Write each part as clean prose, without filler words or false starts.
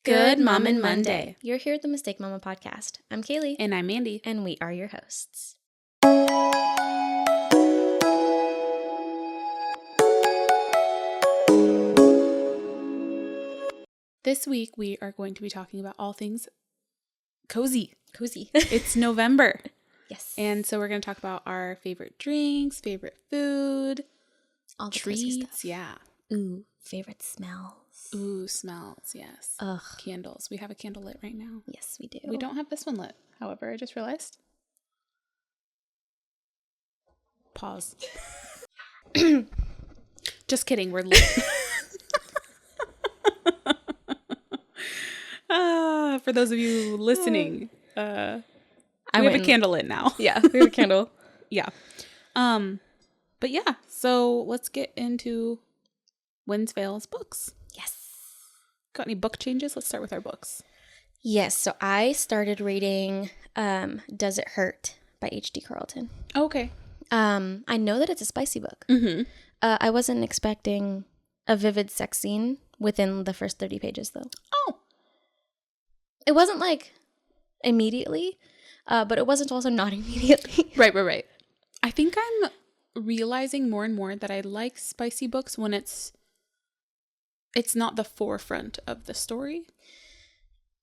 Good Mom and Monday. You're here at the Mistake Mama podcast. I'm Kaylee. And I'm Mandee. And we are your hosts. This week we are going to be talking about all things cozy. Cozy. It's November. Yes. And so we're going to talk about our favorite drinks, favorite food, all the treats. Stuff. Yeah. Ooh, favorite smells. Ooh, smells. Yes. Ugh. Candles. We have a candle lit right now. Yes, we do. We don't have this one lit. However, I just realized. Pause. Just kidding. We're lit. For those of you listening, we have a candle lit now. Yeah, we have a candle. Yeah. But yeah, so let's get into Winsvale's books. Yes. Got any book changes? Let's start with our books. Yes, so I started reading Does It Hurt by H.D. Carlton. Okay. I know that it's a spicy book. Mm-hmm. I wasn't expecting a vivid sex scene within the first 30 pages, though. Oh. It wasn't like immediately, but it wasn't also not immediately. Right. I think I'm realizing more and more that I like spicy books when it's not the forefront of the story.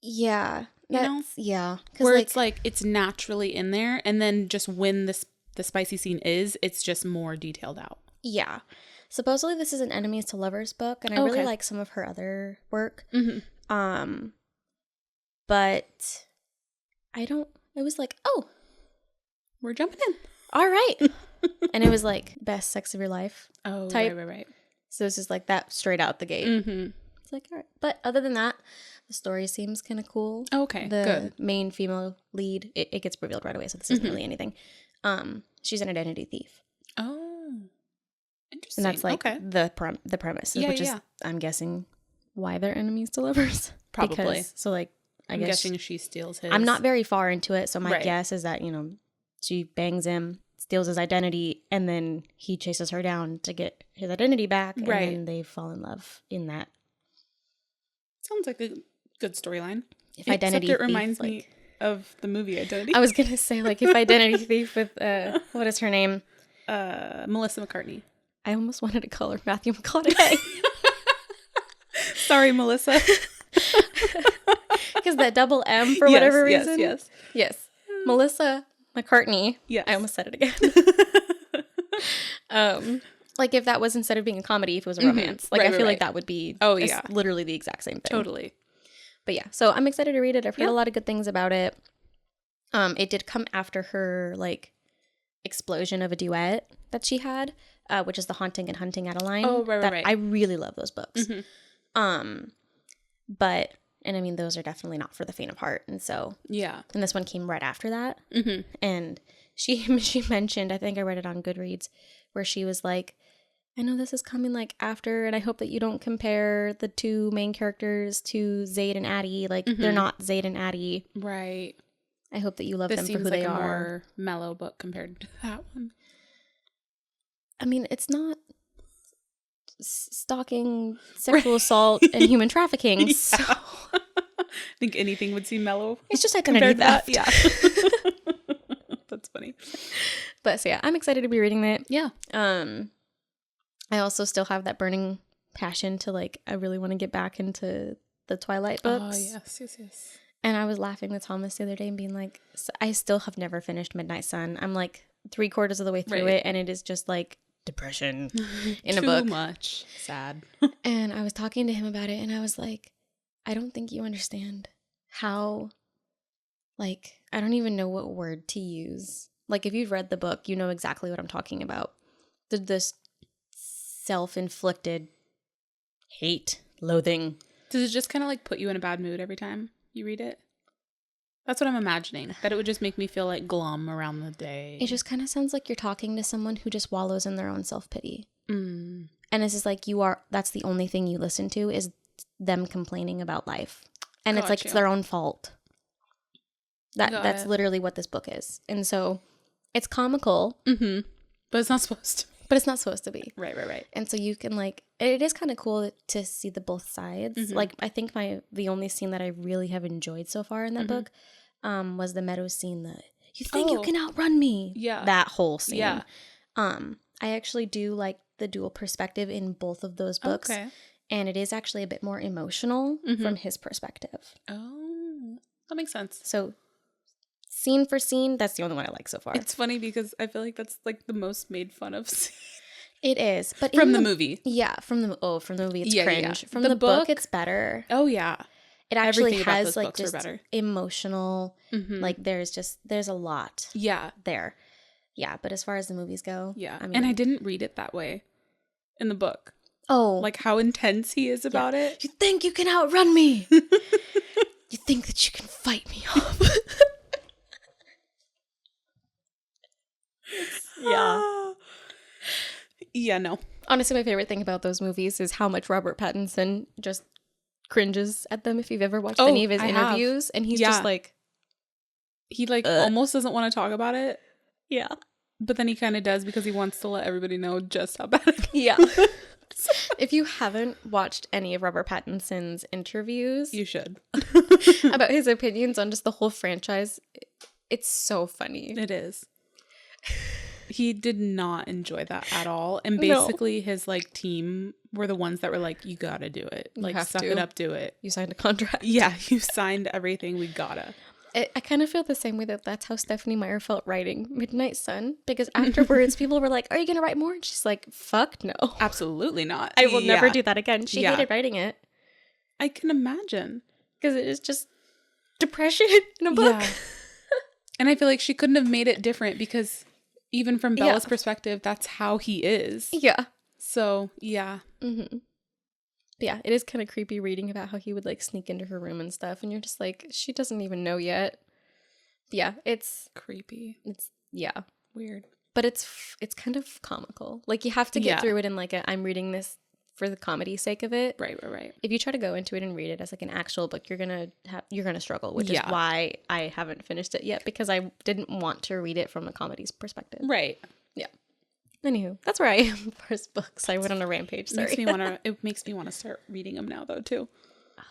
Yeah. Yeah. Where it's like it's naturally in there, and then just when the spicy scene is, it's just more detailed out. Yeah. Supposedly this is an enemies to lovers book, and I really like some of her other work. Mm-hmm. But it was like, oh, we're jumping in. All right. And it was like best sex of your life. Oh, type. Right. So it's just like that straight out the gate. Mm-hmm. It's like, all right. But other than that, the story seems kind of cool. Okay, the good. Main female lead, it gets revealed right away, so this isn't really anything. She's an identity thief. Oh, interesting. And that's like the premise, which is, I'm guessing, why they're enemies to lovers. Probably. I'm guessing she steals his. I'm not very far into it, so my guess is that, she bangs him, steals his identity, and then he chases her down to get his identity back, and then they fall in love in that. Sounds like a good storyline. Except it reminds me of the movie Identity. I was going to say, like, if Identity Thief with, what is her name? Melissa McCartney. I almost wanted to call her Matthew McConaughey. Sorry, Melissa. Because that double M for whatever reason. Yes. Melissa McCartney. Yes. I almost said it again. Like if that was, instead of being a comedy, if it was a romance. Like I feel like that would be literally the exact same thing. Totally. But yeah, so I'm excited to read it. I've heard a lot of good things about it. It did come after her like explosion of a duet that she had, which is The Haunting and Hunting Adeline. Oh, right. I really love those books. Mm-hmm. But I mean, those are definitely not for the faint of heart. And so, and this one came right after that. Mm-hmm. And she mentioned, I think I read it on Goodreads, where she was like, I know this is coming like after, and I hope that you don't compare the two main characters to Zayd and Addie. Like, they're not Zayd and Addie. Right. I hope that you love them for who they are. This seems like a more mellow book compared to that one. I mean, it's not stalking, sexual assault, and human trafficking. So I think anything would seem mellow. It's just identity theft. Yeah. That's funny. But so yeah, I'm excited to be reading it. Yeah. I also still have that burning passion to like, I really want to get back into the Twilight books. Oh, yes. And I was laughing with Thomas the other day and being like, I still have never finished Midnight Sun. I'm like 3/4 of the way through it, and it is just like depression in a book. Too much. Sad. And I was talking to him about it, and I was like, I don't think you understand how, like, I don't even know what word to use. Like, if you've read the book, you know exactly what I'm talking about. This self-inflicted hate, loathing. Does it just kind of like put you in a bad mood every time you read it? That's what I'm imagining. That it would just make me feel like glum around the day. It just kind of sounds like you're talking to someone who just wallows in their own self-pity. And it's just like that's the only thing you listen to is them complaining about life. And it's like it's their own fault. That's literally what this book is. And so it's comical. Mm-hmm. But it's not supposed to be. But it's not supposed to be. Right. And so you can like, it is kind of cool to see the both sides. Mm-hmm. Like I think the only scene that I really have enjoyed so far in that book was the Meadows scene. You think you can outrun me? Yeah. That whole scene. Yeah. I actually do like the dual perspective in both of those books. Okay. And it is actually a bit more emotional from his perspective. Oh, that makes sense. So scene for scene, that's the only one I like so far. It's funny because I feel like that's like the most made fun of scene. It is. But from the movie. Yeah, from the movie it's cringe. Yeah. From the book it's better. Oh yeah. It actually Everything about has those like books are just better. emotional like there's a lot. Yeah. There. Yeah, but as far as the movies go, yeah. I mean, and I didn't read it that way in the book. Oh. Like how intense he is about it. You think you can outrun me? You think that you can fight me off? Yeah. Yeah, no. Honestly, my favorite thing about those movies is how much Robert Pattinson just cringes at them. If you've ever watched any of his interviews, and he's just like, he like almost doesn't want to talk about it. Yeah. But then he kind of does because he wants to let everybody know just how bad it is. Yeah. If you haven't watched any of Robert Pattinson's interviews, you should. About his opinions on just the whole franchise, it's so funny. It is. He did not enjoy that at all. And basically his like team were the ones that were like, you gotta do it. Like suck it up, do it. You signed a contract. Yeah, you signed everything. We gotta. I kind of feel the same way that's how Stephenie Meyer felt writing Midnight Sun, because afterwards people were like, are you going to write more? And she's like, fuck no. Absolutely not. I will never do that again. She hated writing it. I can imagine. Because it is just depression in a book. Yeah. And I feel like she couldn't have made it different because even from Bella's perspective, that's how he is. Yeah. So, yeah. Mm-hmm. Yeah, it is kind of creepy reading about how he would like sneak into her room and stuff, and you're just like, she doesn't even know yet. Yeah, it's creepy. It's weird, but it's kind of comical. Like you have to get through it in like I'm reading this for the comedy sake of it. Right. If you try to go into it and read it as like an actual book, you're gonna struggle, which is why I haven't finished it yet, because I didn't want to read it from the comedy's perspective. Right. Yeah. Anywho, that's where I am as far as books. I went on a rampage. Sorry. It makes me want to start reading them now, though, too. Oh,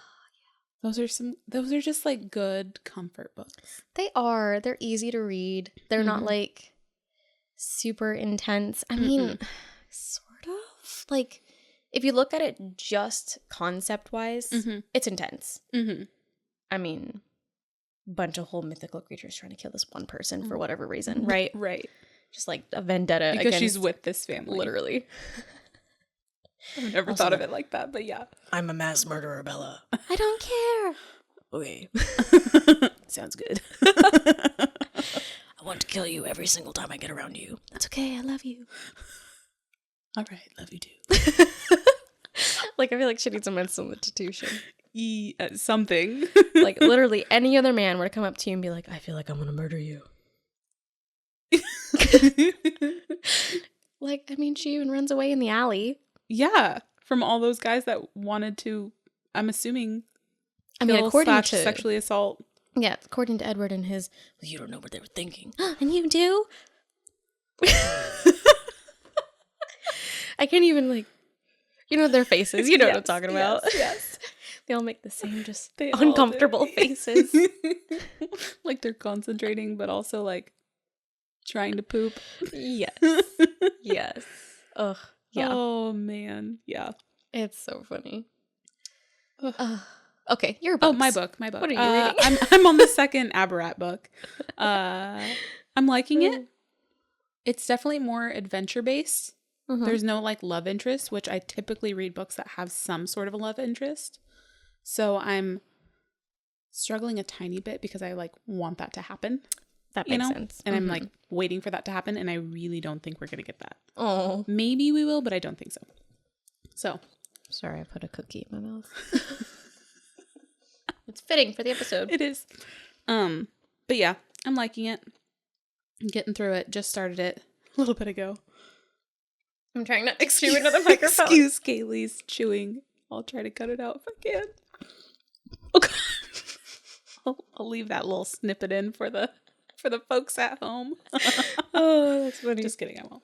yeah. Those are just like good comfort books. They are. They're easy to read. They're not like super intense. I mean, sort of. Like, if you look at it just concept-wise, it's intense. I mean, bunch of whole mythical creatures trying to kill this one person for whatever reason, right? Right. Just like a vendetta because she's with this family. Literally. I've never thought of it like that, but yeah. I'm a mass murderer, Bella. I don't care. Okay. Sounds good. I want to kill you every single time I get around you. That's okay. I love you. All right. Love you too. Like, I feel like she needs a mental institution. Something. Like, literally, any other man were to come up to you and be like, I feel like I'm going to murder you. Like, I mean, she even runs away in the alley. Yeah, from all those guys that wanted to, I'm assuming, according to sexually assault. Yeah, according to Edward and his, well, you don't know what they were thinking. And you do? I can't even, like, you know their faces. You know what I'm talking about. Yes. They all make the same just uncomfortable faces. Like they're concentrating, but also, like, trying to poop. Yes. Yes. Ugh. Yeah. Oh, man. Yeah. It's so funny. Okay, your book. Oh, my book. What are you reading? I'm on the second Aberrat book. I'm liking it. It's definitely more adventure-based. There's no, like, love interest, which I typically read books that have some sort of a love interest. So I'm struggling a tiny bit because I, like, want that to happen. That makes sense. And I'm like waiting for that to happen, and I really don't think we're gonna get that. Oh, maybe we will, but I don't think so. So sorry, I put a cookie in my mouth. It's fitting for the episode. It is. But yeah, I'm liking it. I'm getting through it. Just started it a little bit ago. I'm trying not to chew into the microphone. Excuse Kaylee's chewing. I'll try to cut it out if I can. Okay. I'll leave that little snippet in for the folks at home. Oh, that's funny. Just kidding, I won't.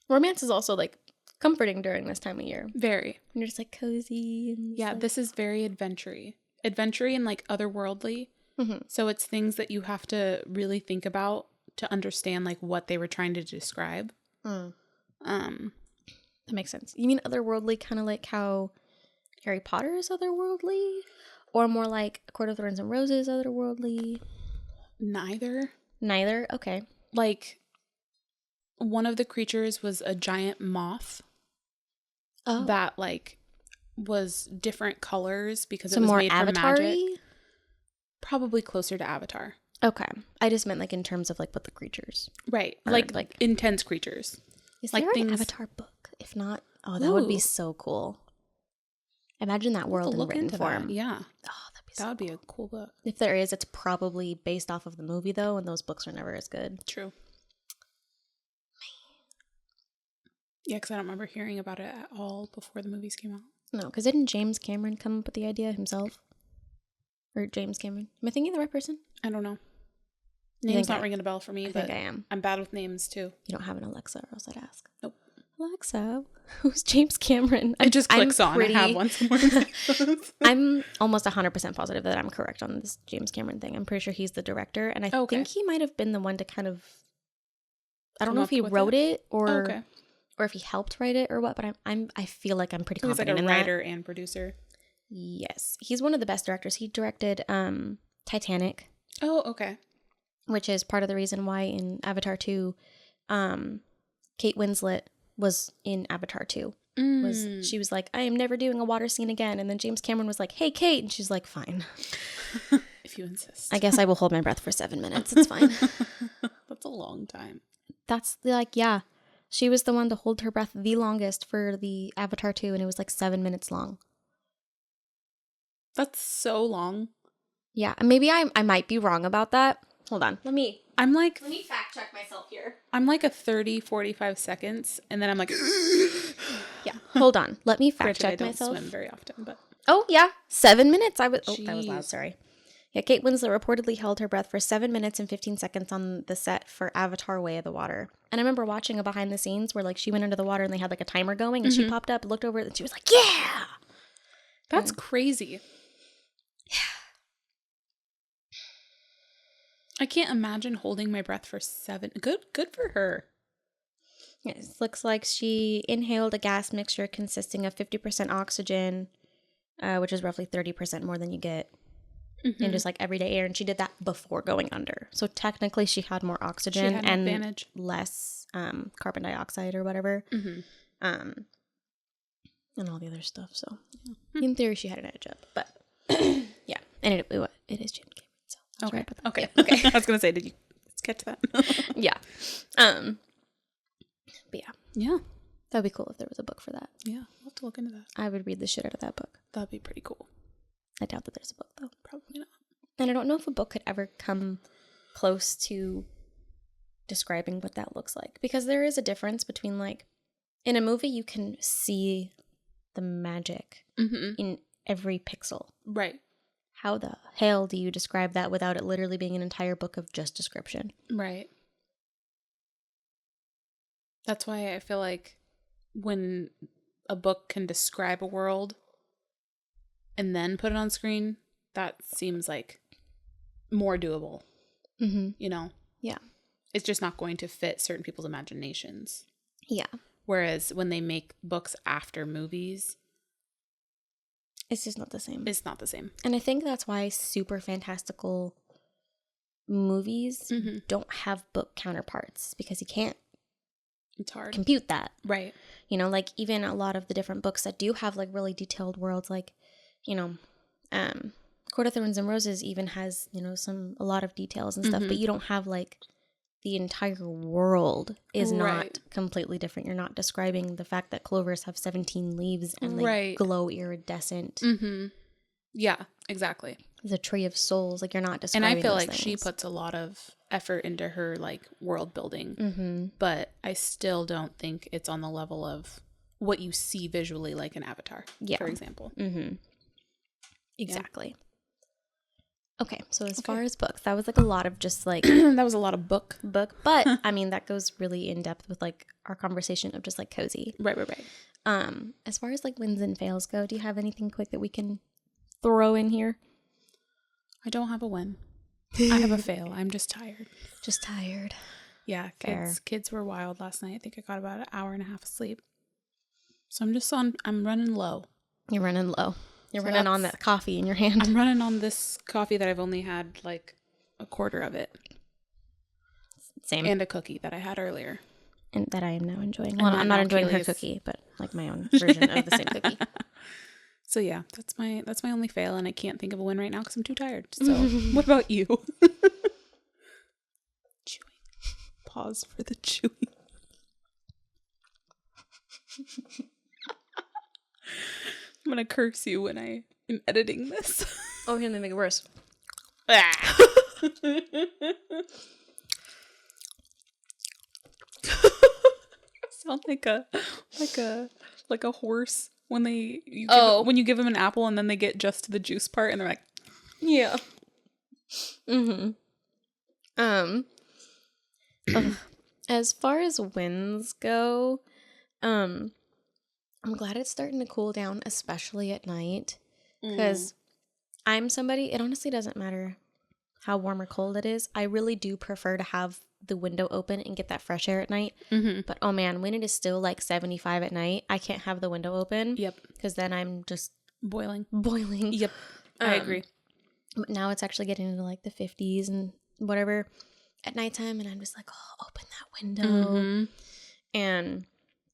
Romance is also like comforting during this time of year. Very. And you're just like cozy. And Yeah, like... this is very adventure-y. Adventure-y and like otherworldly. Mm-hmm. So it's things that you have to really think about to understand like what they were trying to describe. That makes sense. You mean otherworldly, kind of like how Harry Potter is otherworldly? Or more like Court of Thorns and Roses otherworldly? Neither. Okay. Like, one of the creatures was a giant moth that like was different colors because it was more made from Avatar-y? magic. Probably closer to Avatar. Okay. I just meant like in terms of like what the creatures. Right. Or, like intense creatures. Is like there an Avatar book? If not, that would be so cool. Imagine that world in written form. Yeah. Oh, that'd be so that would be a cool book. If there is, it's probably based off of the movie though, and those books are never as good. True. Yeah, because I don't remember hearing about it at all before the movies came out. No, because didn't James Cameron come up with the idea himself? Or James Cameron? Am I thinking of the right person? I don't know. Name's not ringing a bell for me, but I am. I'm bad with names too. You don't have an Alexa, or else I'd ask. Nope. Alexa, who's James Cameron? It just clicks on. I have one somewhere. I'm almost 100% positive that I'm correct on this James Cameron thing. I'm pretty sure he's the director, and I think he might have been the one to kind of. I don't know if he wrote it or if he helped write it or what, but I feel like I'm pretty confident in that. He's like a writer and producer. Yes, he's one of the best directors. He directed Titanic. Oh, okay. Which is part of the reason why in Avatar 2, Kate Winslet was in Avatar 2. She was like, I am never doing a water scene again. And then James Cameron was like, hey, Kate. And she's like, fine. If you insist. I guess I will hold my breath for 7 minutes. It's fine. That's a long time. That's like, yeah. She was the one to hold her breath the longest for the Avatar 2. And it was like 7 minutes long. That's so long. Yeah. Maybe I might be wrong about that. Hold on. Let me fact check myself here. I'm like a 30-45 seconds, and then I'm like, yeah. Hold on. Let me fact check myself. I don't swim very often, but oh yeah, 7 minutes. That was loud. Sorry. Yeah, Kate Winslet reportedly held her breath for 7 minutes and 15 seconds on the set for Avatar: Way of the Water. And I remember watching a behind the scenes where like she went under the water and they had like a timer going, and she popped up, looked over, and she was like, "Yeah, that's crazy." I can't imagine holding my breath for 7. Good for her. Yes, it looks like she inhaled a gas mixture consisting of 50% oxygen, which is roughly 30% more than you get in just like everyday air. And she did that before going under. So technically she had more oxygen and advantage. Less carbon dioxide or whatever. And all the other stuff. So in theory she had an edge up. But yeah. And it is Jim Cameron. Okay. I was gonna say, let's get to that. Yeah. But yeah. Yeah. That'd be cool if there was a book for that. Yeah, I'll have to look into that. I would read the shit out of that book. That'd be pretty cool. I doubt that there's a book though. Probably not. And I don't know if a book could ever come close to describing what that looks like. Because there is a difference between like in a movie you can see the magic in every pixel. Right. How the hell do you describe that without it literally being an entire book of just description? Right. That's why I feel like when a book can describe a world and then put it on screen, that seems like more doable. You know? Yeah. It's just not going to fit certain people's imaginations. Yeah. Whereas when they make books after movies, it's just not the same. It's not the same. And I think that's why super fantastical movies don't have book counterparts, because you can't compute that. Right. You know, like even a lot of the different books that do have like really detailed worlds, like, you know, Court of Thorns and Roses even has, you know, a lot of details and stuff, but you don't have like the entire world is not completely different. You're not describing the fact that clovers have 17 leaves and they glow iridescent. Yeah, exactly. There's a tree of souls. Like you're not describing. And I feel like things. she puts a lot of effort into her like world building, but I still don't think it's on the level of what you see visually, like an Avatar, for example. Exactly. Okay, so as far as books, that was like a lot of just like That was a lot of book. but I mean that goes really in depth with like our conversation of just like cozy. Right. As far as like wins and fails go, do you have anything quick that we can throw in here? I don't have a win. I have a fail. I'm just tired. Just tired. Yeah, Fair. kids were wild last night. I think I got about an hour and a half of sleep. So I'm running low. You're running low. You're So running on that's- that coffee in your hand. I'm running on this coffee that I've only had like a quarter of it. Same. And a cookie that I had earlier. And that I am now enjoying. And Well, that I'm not now enjoying her Kaylee's- cookie, but like my own version of the same cookie. So yeah, that's my only fail, and I can't think of a win right now because I'm too tired. So what about you? Chewing. Pause for the chewing. I'm gonna curse you when I am editing this. Oh, here, let me make it worse. Sound like a horse when when you give them an apple and then they get just to the juice part and they're like, Yeah. As far as wins go, I'm glad it's starting to cool down, especially at night, because I'm somebody, it honestly doesn't matter how warm or cold it is. I really do prefer to have the window open and get that fresh air at night. But oh man, when it is still like 75 at night, I can't have the window open. Yep. Because then I'm just boiling. boiling. Yep. I agree. But now it's actually getting into like the 50s and whatever at nighttime, and I'm just like, oh, open that window and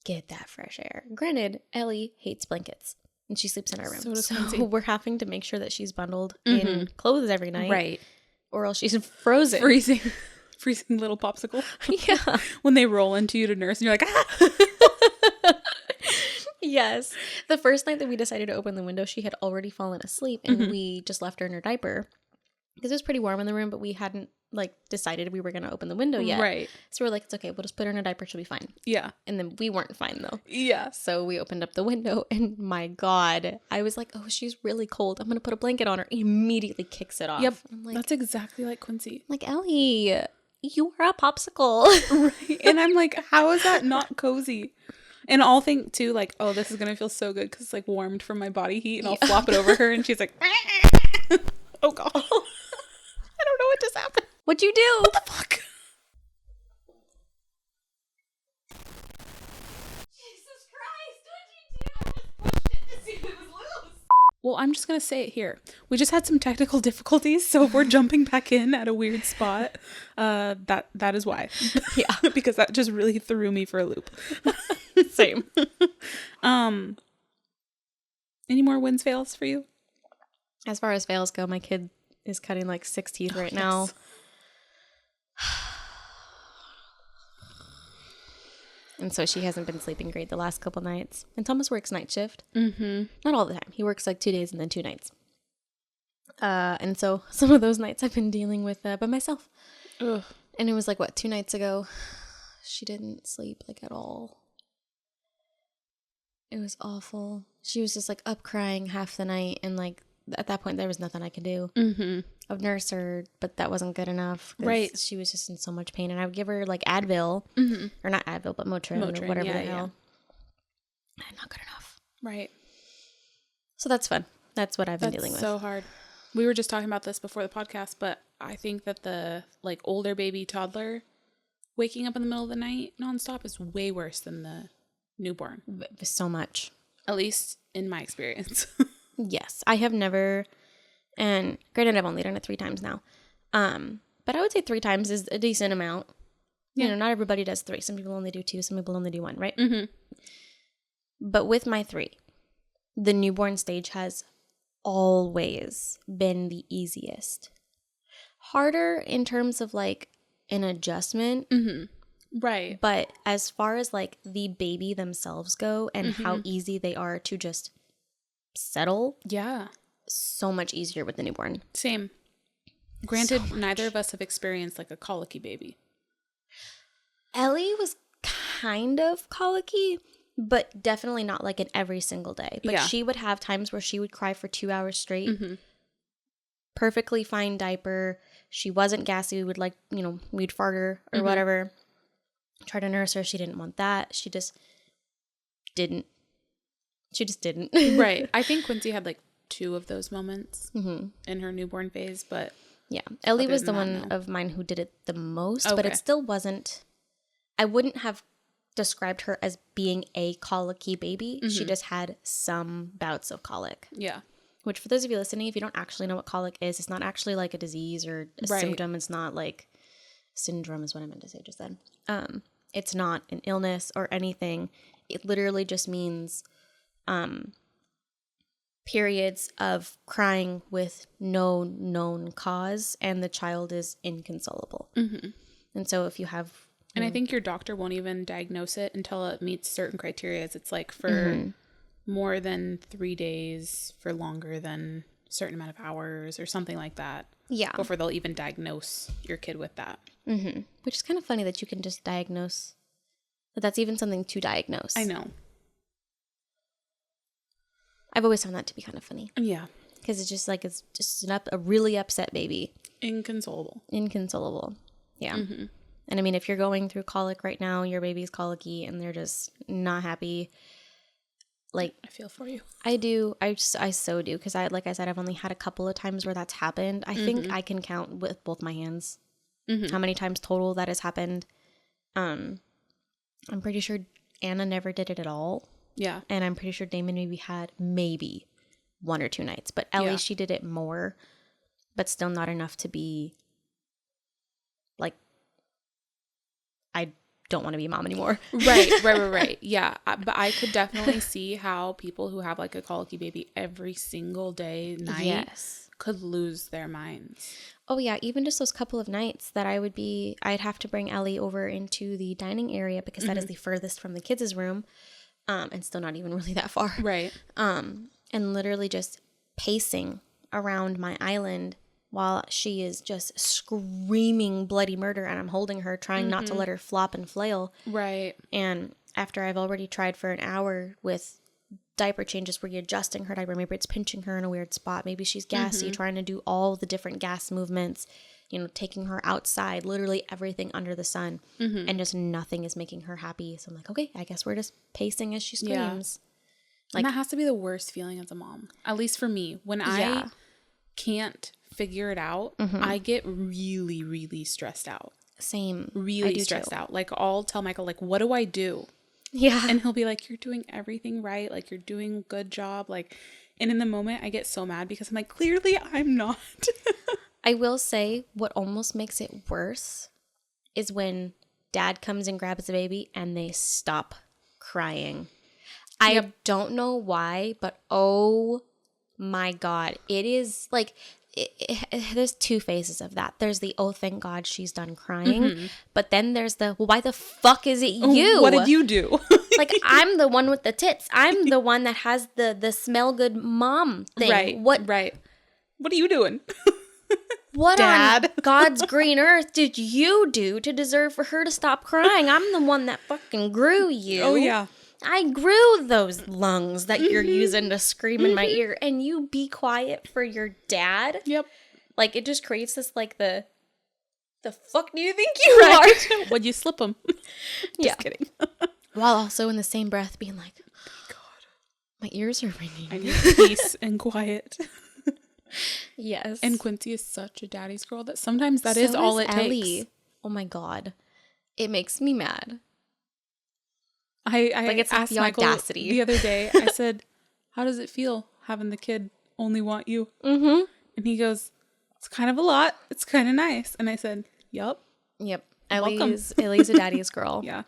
get that fresh air. Granted, Ellie hates blankets and she sleeps in our room. So does So Quincy. we're having to make sure that she's bundled in clothes every night. Right. Or else she's frozen. Freezing little popsicle. Yeah. When they roll into you to nurse and you're like, ah! Yes. The first night that we decided to open the window, she had already fallen asleep and we just left her in her diaper because it was pretty warm in the room, but we hadn't like decided we were going to open the window yet. Right. So we're like, it's okay. We'll just put her in a diaper. She'll be fine. Yeah. And then we weren't fine though. Yeah. So we opened up the window and my God, I was like, oh, she's really cold. I'm going to put a blanket on her. Immediately kicks it off. Yep. I'm like, That's exactly like Quincy. Ellie, you are a popsicle. Right. And I'm like, how is that not cozy? And I'll think too, like, oh, this is going to feel so good because it's like warmed from my body heat. And I'll flop it over her and she's like, oh God. I don't know what just happened. What'd you do? What the fuck? Jesus Christ, what'd you do? I just pushed it to see if it was loose. Well, I'm just going to say it here. We just had some technical difficulties. So if we're jumping back in at a weird spot, that is why. Yeah. Because that just really threw me for a loop. Same. Any more wins, fails for you? As far as fails go, my kid is cutting like 6 teeth right now. Yes. And so she hasn't been sleeping great the last couple nights. And Thomas works night shift. Mm-hmm. Not all the time. He works like 2 days and then 2 nights. And so some of those nights I've been dealing with by myself. Ugh. And it was like, 2 nights ago? She didn't sleep like at all. It was awful. She was just like up crying half the night. And like at that point, there was nothing I could do. Mm-hmm. I've nursed her, but that wasn't good enough. 'Cause Right. She was just in so much pain. And I would give her like Advil, or not Advil, but Motrin, or Motrin, whatever yeah, the hell. And not good enough. Right. So that's fun. That's what I've been That's dealing with. so hard. We were just talking about this before the podcast, but I think that the like older baby toddler waking up in the middle of the night nonstop is way worse than the newborn. So much. At least in my experience. Yes. I have never, and granted, I've only done it 3 times now. But I would say 3 times is a decent amount. Yeah. You know, not everybody does 3. Some people only do 2. Some people only do 1, right? Mm-hmm. But with my 3, the newborn stage has always been the easiest. Harder in terms of like an adjustment. Mm-hmm. Right. But as far as like the baby themselves go and how easy they are to just settle, Yeah. so much easier with the newborn. Same. Granted, neither of us have experienced like a colicky baby. Ellie was kind of colicky, but definitely not like an every single day. But Yeah. she would have times where she would cry for 2 hours straight. perfectly fine diaper. She wasn't gassy. We'd fart her or whatever. Tried to nurse her. She didn't want that. She just didn't. Right. I think Quincy had like 2 of those moments in her newborn phase, but yeah. Ellie was the one of mine who did it the most, but it still wasn't. I wouldn't have described her as being a colicky baby. She just had some bouts of colic. Yeah. Which, for those of you listening, if you don't actually know what colic is, it's not actually like a disease or a symptom. It's not like syndrome is what I meant to say just then. It's not an illness or anything. It literally just means periods of crying with no known cause, and the child is inconsolable. And so if you have... And I think your doctor won't even diagnose it until it meets certain criteria. It's like for more than 3 days, for longer than a certain amount of hours or something like that. Yeah. Before they'll even diagnose your kid with that. Which is kind of funny that you can just diagnose, that's even something to diagnose. I know. I've always found that to be kind of funny. Yeah. Because it's just like, it's just a really upset baby. Inconsolable. Yeah. And I mean, if you're going through colic right now, your baby's colicky and they're just not happy. Like, I feel for you. I do. I so do. Because like I said, I've only had a couple of times where that's happened. I think I can count with both my hands how many times total that has happened. I'm pretty sure Anna never did it at all. Yeah. And I'm pretty sure Damon had 1 or 2 nights. But Ellie, she did it more, but still not enough to be like, I don't want to be a mom anymore. Right. Yeah. But I could definitely see how people who have like a colicky baby every single day, night, could lose their minds. Oh yeah. Even just those couple of nights that I'd have to bring Ellie over into the dining area because that is the furthest from the kids' room. And still not even really that far. Right. And literally just pacing around my island while she is just screaming bloody murder and I'm holding her, trying not to let her flop and flail. Right. And after I've already tried for an hour with diaper changes where you're adjusting her diaper, maybe it's pinching her in a weird spot, maybe she's gassy, trying to do all the different gas movements, taking her outside, literally everything under the sun, and just nothing is making her happy. So I'm like, okay, I guess we're just pacing as she screams. Yeah. Like, and that has to be the worst feeling as a mom, at least for me. When I can't figure it out, I get really, really stressed out. Same. Really stressed out. Like, I'll tell Michael, like, what do I do? Yeah. And he'll be like, you're doing everything right. Like, you're doing a good job. Like, and in the moment, I get so mad because I'm like, clearly I'm not. I will say what almost makes it worse is when dad comes and grabs the baby and they stop crying. I don't know why, but oh my God. It is like, there's 2 phases of that. There's the, oh, thank God she's done crying. But then there's the, well, why the fuck is it you? What did you do? Like, I'm the one with the tits. I'm the one that has the smell good mom thing. Right. Right. What are you doing? What Dad? on God's green earth did you do to deserve for her to stop crying? I'm the one that fucking grew you. Oh, yeah. I grew those lungs that you're using to scream in my ear, and you be quiet for your dad? Yep. Like, it just creates this, like, the fuck do you think you are? What'd you slip him? Just kidding. While also in the same breath being like, oh my God, my ears are ringing. I need peace and quiet. Yes. And Quincy is such a daddy's girl that sometimes that is all it Ellie. takes. Oh my God. It makes me mad. I like, it's asked the Michael audacity. the other day, I said, how does it feel having the kid only want you? Mm-hmm. And he goes, it's kind of a lot. It's kind of nice. And I said, Yep. Ellie's a daddy's girl. Yeah.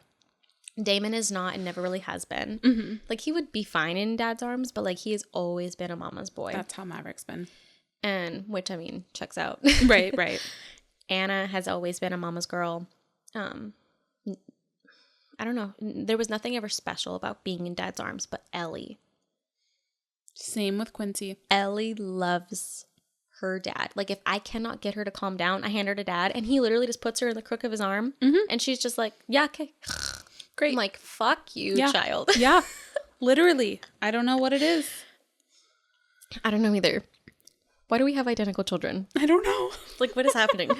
Damon is not and never really has been. Mm-hmm. Like, he would be fine in dad's arms, but like, he has always been a mama's boy. That's how Maverick's been. And which, I mean, checks out. Right. Anna has always been a mama's girl. I don't know. There was nothing ever special about being in dad's arms, but Ellie. Same with Quincy. Ellie loves her dad. Like, if I cannot get her to calm down, I hand her to dad, and he literally just puts her in the crook of his arm, and she's just like, yeah, okay. Great. I'm like, fuck you, child. Yeah. Literally. I don't know what it is. I don't know either. Why do we have identical children? I don't know. Like, what is happening?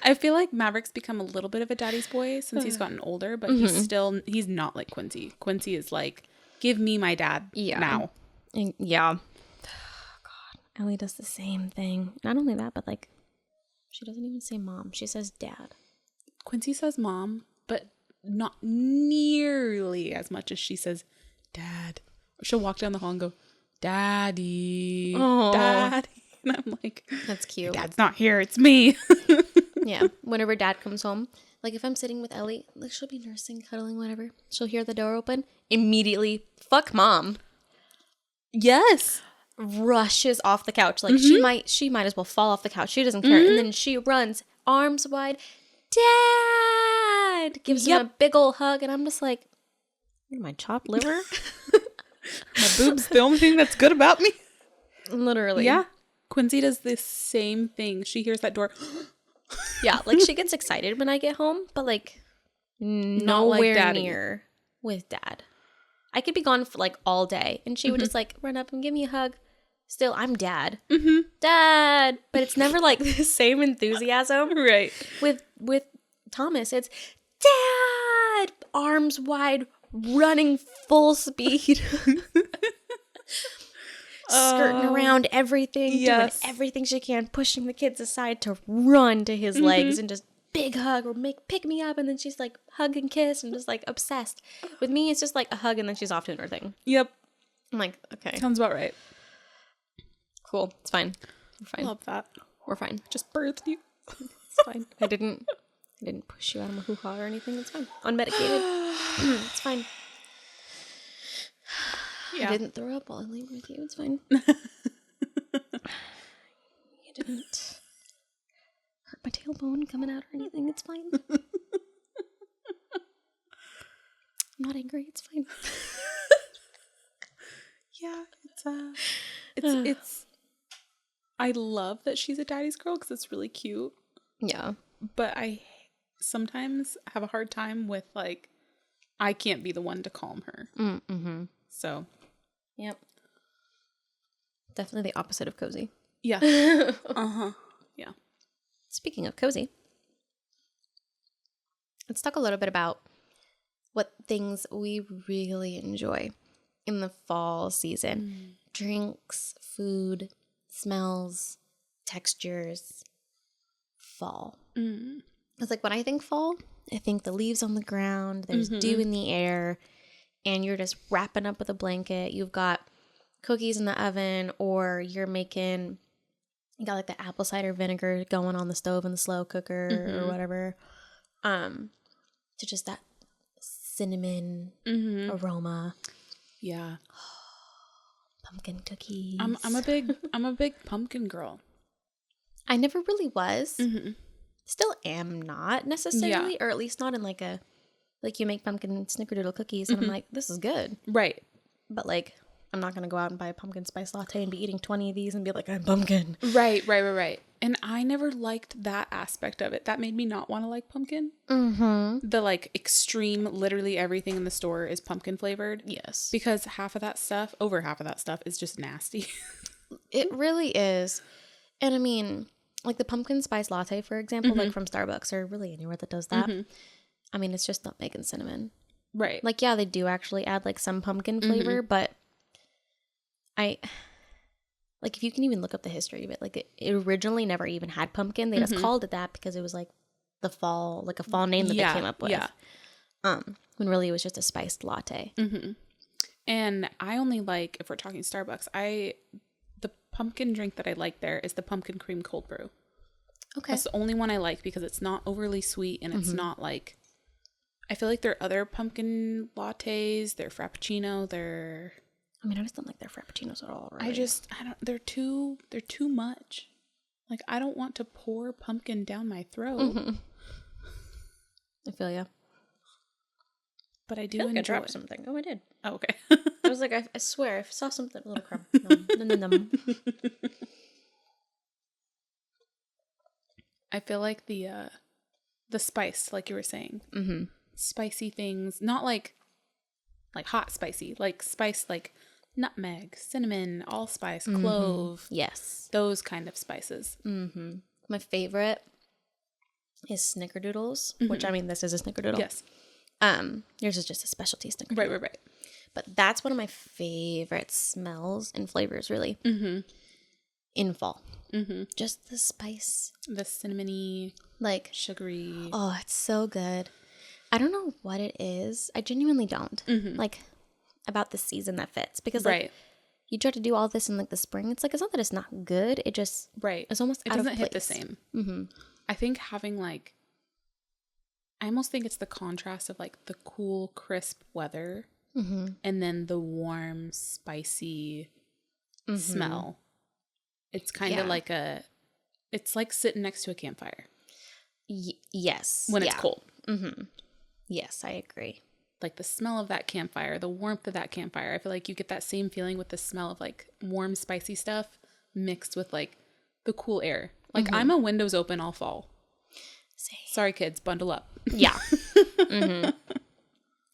I feel like Maverick's become a little bit of a daddy's boy since he's gotten older, but he's not like Quincy. Quincy is like, give me my dad now. Yeah. Oh, God. Ellie does the same thing. Not only that, but like, she doesn't even say mom. She says dad. Quincy says mom, but not nearly as much as she says dad. She'll walk down the hall and go, daddy, daddy. And I'm like, that's cute. Dad's not here. It's me. Yeah. Whenever dad comes home, like if I'm sitting with Ellie, like she'll be nursing, cuddling, whatever. She'll hear the door open. Immediately, fuck mom. Yes. Rushes off the couch. Like she might as well fall off the couch. She doesn't care. And then she runs, arms wide. Dad gives him a big old hug, and I'm just like, my chopped liver. My boob's the only thing that's good about me. Literally. Yeah. Quincy does this same thing. She hears that door. Yeah, like she gets excited when I get home, but like nowhere like near with dad. I could be gone for like all day, and she would just like run up and give me a hug. Still, I'm dad. Dad. But it's never like the same enthusiasm. Right. With Thomas, it's dad, arms wide, running full speed. Skirting around everything, doing everything she can, pushing the kids aside to run to his legs and just big hug or pick me up, and then she's like hug and kiss and just like obsessed. With me, it's just like a hug and then she's off doing her thing. Yep. I'm like, okay. Sounds about right. Cool. It's fine. We're fine. Love that. We're fine. Just birthed you. It's fine. I didn't push you out of my hoo-ha or anything. It's fine. Unmedicated. It's fine. Yeah. I didn't throw up while I labored with you. It's fine. You didn't hurt my tailbone coming out or anything. It's fine. I'm not angry. It's fine. Yeah, it's. I love that she's a daddy's girl because it's really cute. Yeah, but I sometimes have a hard time with like, I can't be the one to calm her. So. Yep. Definitely the opposite of cozy. Yeah. Yeah. Speaking of cozy, let's talk a little bit about what things we really enjoy in the fall season. Drinks, food, smells, textures, fall. It's like when I think fall, I think the leaves on the ground, there's dew in the air, and you're just wrapping up with a blanket. You've got cookies in the oven, or you got like the apple cider vinegar going on the stove in the slow cooker or whatever. To just that cinnamon aroma. Yeah. Pumpkin cookies. I'm a big pumpkin girl. I never really was. Still am not necessarily, or at least not in like a, like you make pumpkin snickerdoodle cookies and I'm like, this is good. Right. But like, I'm not going to go out and buy a pumpkin spice latte and be eating 20 of these and be like, I'm pumpkin. Right. And I never liked that aspect of it. That made me not want to like pumpkin. The like extreme, literally everything in the store is pumpkin flavored. Yes. Because over half of that stuff is just nasty. It really is. And I mean, like the pumpkin spice latte, for example, like from Starbucks or really anywhere that does that. I mean, it's just nutmeg and cinnamon. Right. Like, yeah, they do actually add like some pumpkin flavor, but like if you can even look up the history of it, like it originally never even had pumpkin. They just called it that because it was like the fall, like a fall name that they came up with. Yeah. When really it was just a spiced latte. And I only like, if we're talking Starbucks, the pumpkin drink that I like there is the pumpkin cream cold brew. Okay. That's the only one I like because it's not overly sweet and it's not like, I feel like there are other pumpkin lattes, their frappuccino, I mean, I just don't like their frappuccinos at all. Really. I don't, they're too much. Like, I don't want to pour pumpkin down my throat. I feel ya. But I do enjoy. I dropped something. Oh, I did. Oh, okay. I was like, I swear, I saw something, a little crumb. Nom. I feel like the spice, like you were saying, spicy things, not like hot spicy, like spice, like nutmeg, cinnamon, allspice, clove. Yes. Those kind of spices. My favorite is snickerdoodles, which I mean, this is a snickerdoodle. Yes. Yours is just a specialty snickerdoodle. Right. But that's one of my favorite smells and flavors, really. In fall. Just the spice. The cinnamony, like sugary. Oh, it's so good. I don't know what it is. I genuinely don't. Like, about the season that fits. Because, like, you try to do all this in, like, the spring. It's like, it's not that it's not good. It just... It's almost out of place. It doesn't hit the same. I think having, like... I almost think it's the contrast of, like, the cool, crisp weather and then the warm, spicy smell. It's kind of like a... It's like sitting next to a campfire. Yes. When it's cold. Yes, I agree. Like the smell of that campfire, the warmth of that campfire. I feel like you get that same feeling with the smell of like warm, spicy stuff mixed with like the cool air. Like I'm a windows open all fall. Same. Sorry, kids, bundle up. Yeah.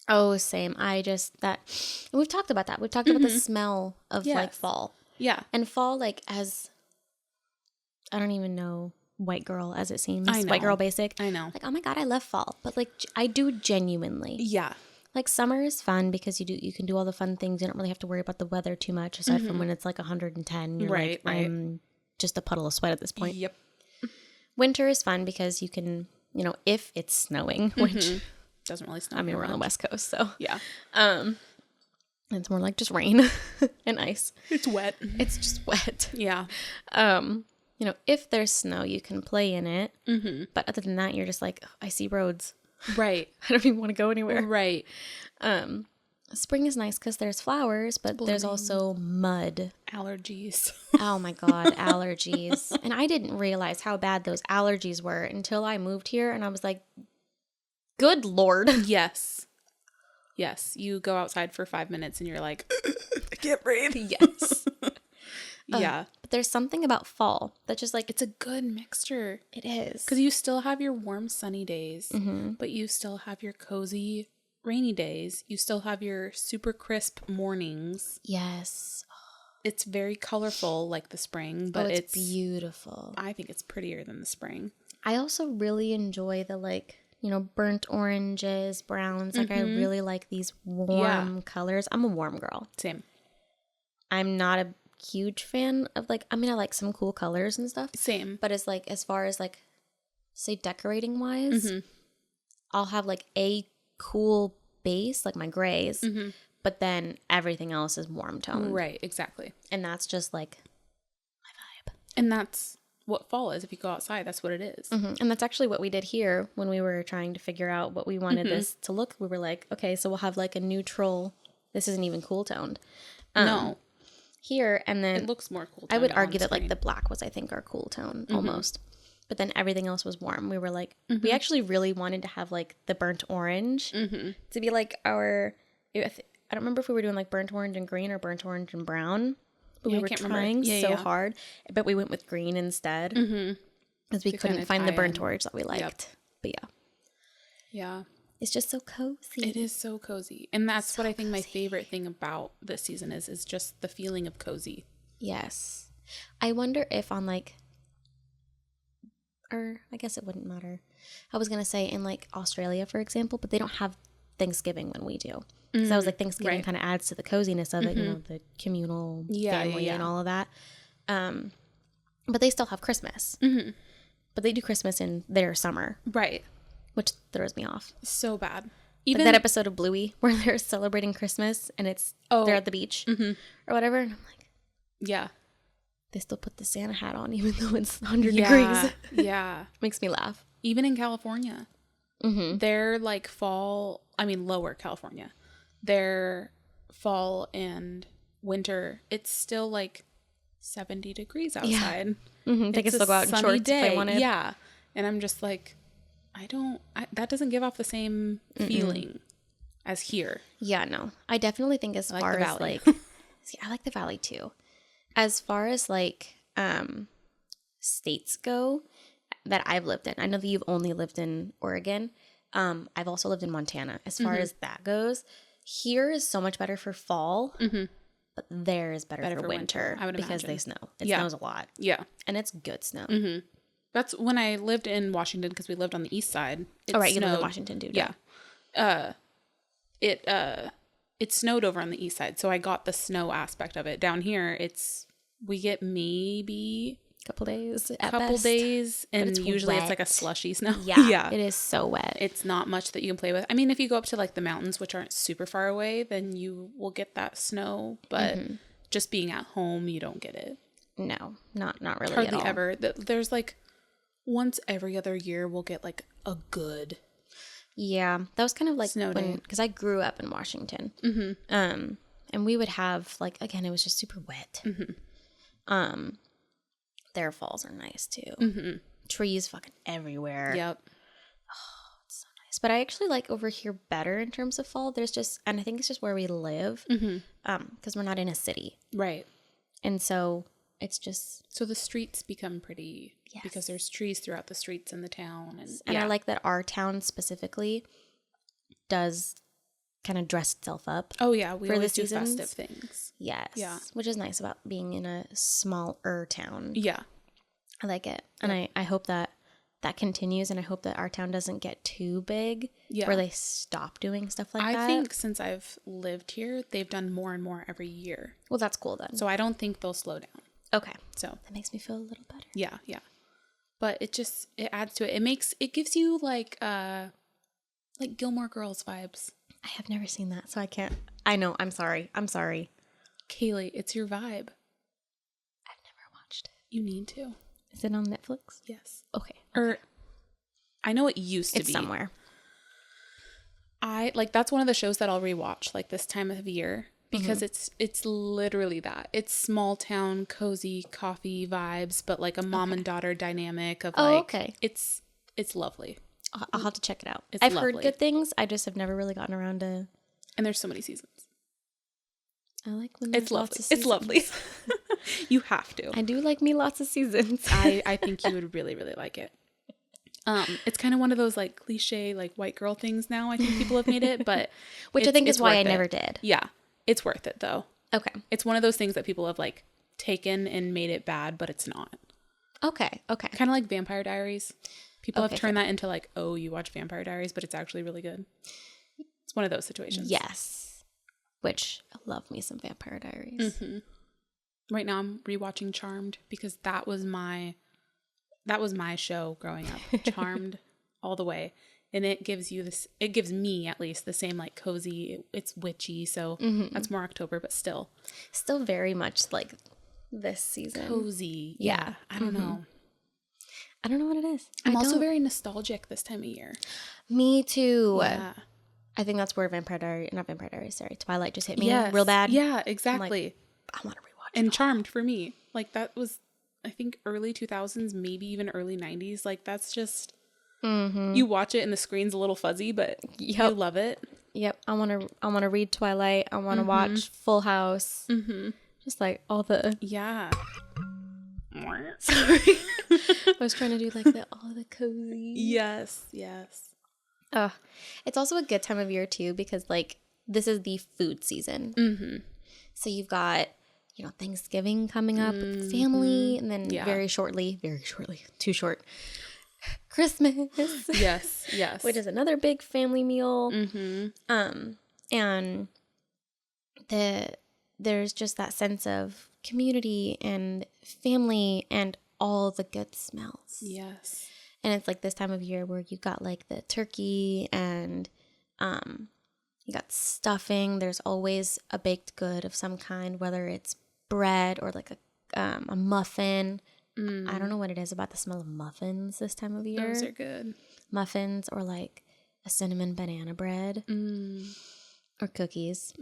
Oh, same. We've talked about that. We've talked about the smell of like fall. Yeah. And fall, like, as, I don't even know, white girl as it seems. I know. White girl basic. I know. Like, oh my God, I love fall. But like, I do genuinely. Yeah. Like, summer is fun because you can do all the fun things. You don't really have to worry about the weather too much, aside from when it's like 110. You're like, I'm just a puddle of sweat at this point. Yep. Winter is fun because you can, you know, if it's snowing, which doesn't really snow. I mean, we're on the West Coast, so yeah. It's more like just rain and ice. It's wet. It's just wet. Yeah. You know, if there's snow, you can play in it. But other than that, you're just like, oh, I see roads. Right. I don't even want to go anywhere. Right. Spring is nice because there's flowers, but there's also mud. Allergies. Oh my God, allergies. And I didn't realize how bad those allergies were until I moved here, and I was like, good Lord. Yes. Yes. You go outside for 5 minutes and you're like, I can't breathe. Yes. Yeah. But there's something about fall that just like... It's a good mixture. It is. Because you still have your warm, sunny days, but you still have your cozy, rainy days. You still have your super crisp mornings. Yes. It's very colorful like the spring, but it's beautiful. I think it's prettier than the spring. I also really enjoy the like, you know, burnt oranges, browns. Like I really like these warm colors. I'm a warm girl. Same. I'm not a huge fan of like, I mean, I like some cool colors and stuff. Same. But it's like, as far as like, say decorating wise, I'll have like a cool base, like my grays, but then everything else is warm toned. Right, exactly. And that's just like my vibe. And that's what fall is. If you go outside, that's what it is. And that's actually what we did here when we were trying to figure out what we wanted this to look. We were like, okay, so we'll have like a neutral, this isn't even cool toned. No. Here, and then it looks more cool toned. I would argue that like the black was, I think, our cool tone almost. But then everything else was warm. We were like, we actually really wanted to have like the burnt orange to be like our, I don't remember if we were doing like burnt orange and green or burnt orange and brown. But we were trying so hard. But we went with green instead. Because we couldn't find the burnt orange that we liked. Yep. But yeah. Yeah. It's just so cozy. It is so cozy. And that's what I think my favorite thing about this season is just the feeling of cozy. Yes. I wonder if on like, or I guess it wouldn't matter. I was going to say in like Australia, for example, but they don't have Thanksgiving when we do. So I was like, Thanksgiving kind of adds to the coziness of it, you know, the communal family and all of that. But they still have Christmas. But they do Christmas in their summer. Right. Which throws me off. So bad. Even like that episode of Bluey where they're celebrating Christmas and it's they're at the beach or whatever. And I'm like, yeah. They still put the Santa hat on even though it's 100 degrees. Yeah. Makes me laugh. Even in California. They're like fall, I mean lower California. Their fall and winter, it's still like 70 degrees outside. They can still go out in shorts if they wanted. Yeah. And I'm just like, that doesn't give off the same feeling as here. Yeah, no. I definitely think as far as like, see, I like the valley too. As far as like states go that I've lived in, I know that you've only lived in Oregon. I've also lived in Montana. As far as that goes, here is so much better for fall but there is better for winter. I would because imagine. they snow. It Yeah. snows a lot. Yeah. And it's good snow. Mm-hmm. That's when I lived in Washington, because we lived on the east side. You live in Washington too. Yeah. It snowed over on the east side, so I got the snow aspect of it. Down here, we get maybe couple days, and usually it's like a slushy snow. Yeah, it is so wet. It's not much that you can play with. I mean, if you go up to like the mountains, which aren't super far away, then you will get that snow, but just being at home, you don't get it. No, not really hardly at all. ever. There's like once every other year we'll get like a good that was kind of like snow day, because I grew up in Washington. And we would have like, again, it was just super wet. Their falls are nice too. Trees fucking everywhere. Yep. Oh, it's so nice. But I actually like over here better in terms of fall. There's just, and I think it's just where we live, because we're not in a city, Right. and so it's just So the streets become pretty because there's trees throughout the streets in the town, and I like that our town specifically does kind of dress itself up. Oh yeah, we for always the do seasons. festive things. Yes. Yeah. Which is nice about being in a smaller town. Yeah. I like it. And I hope that continues, and I hope that our town doesn't get too big where they stop doing stuff like that. I think since I've lived here, they've done more and more every year. Well, that's cool then. So I don't think they'll slow down. Okay. So that makes me feel a little better. yeah. But it adds to it. It gives you like Gilmore Girls vibes. I have never seen that, so I can't. I know. I'm sorry. Kaylee, it's your vibe. I've never watched it. You need to. Is it on Netflix? Yes. Okay. Or I know it used to it's be. somewhere. That's one of the shows that I'll rewatch like this time of year because it's literally that. It's small town, cozy coffee vibes, but like a mom and daughter dynamic of okay. It's lovely. I'll have to check it out. It's I've lovely. heard good things. I just have never really gotten around to. And there's so many seasons. I like when there's lots of seasons. It's lovely. You have to. I do like me lots of seasons. I think you would really, really like it. It's kind of one of those like cliche like white girl things now. I think people have made it, but which I think is why I never did. Yeah, it's worth it though. Okay, it's one of those things that people have like taken and made it bad, but it's not. Okay. Kind of like Vampire Diaries. People have turned that into like, oh, you watch Vampire Diaries, but it's actually really good. It's one of those situations. Yes. Which I love me some Vampire Diaries. Right now I'm rewatching Charmed because that was my show growing up. Charmed all the way. And it gives me at least the same like cozy, it's witchy, so that's more October, but still very much like this season. Cozy. Yeah. I don't know. I don't know what it is. I'm also very nostalgic this time of year. Me too. Yeah. I think that's where Twilight just hit me real bad. Yeah, exactly. Like, I want to rewatch it. And Charmed for me. Like that was, I think, early 2000s, maybe even early 90s. Like that's just, you watch it and the screen's a little fuzzy, but you love it. Yep. I want to read Twilight. I want to watch Full House. Just like all the. Yeah. Sorry. I was trying to do like all the cozy. Yes. It's also a good time of year too because like this is the food season. So you've got Thanksgiving coming up with the family, and then very shortly, too short, Christmas. Yes. Which is another big family meal. And there's just that sense of community and family and all the good smells. Yes. And it's like this time of year where you've got like the turkey and you got stuffing. There's always a baked good of some kind, whether it's bread or like a muffin. I don't know what it is about the smell of muffins this time of year. Those are good. Muffins or like a cinnamon banana bread or cookies.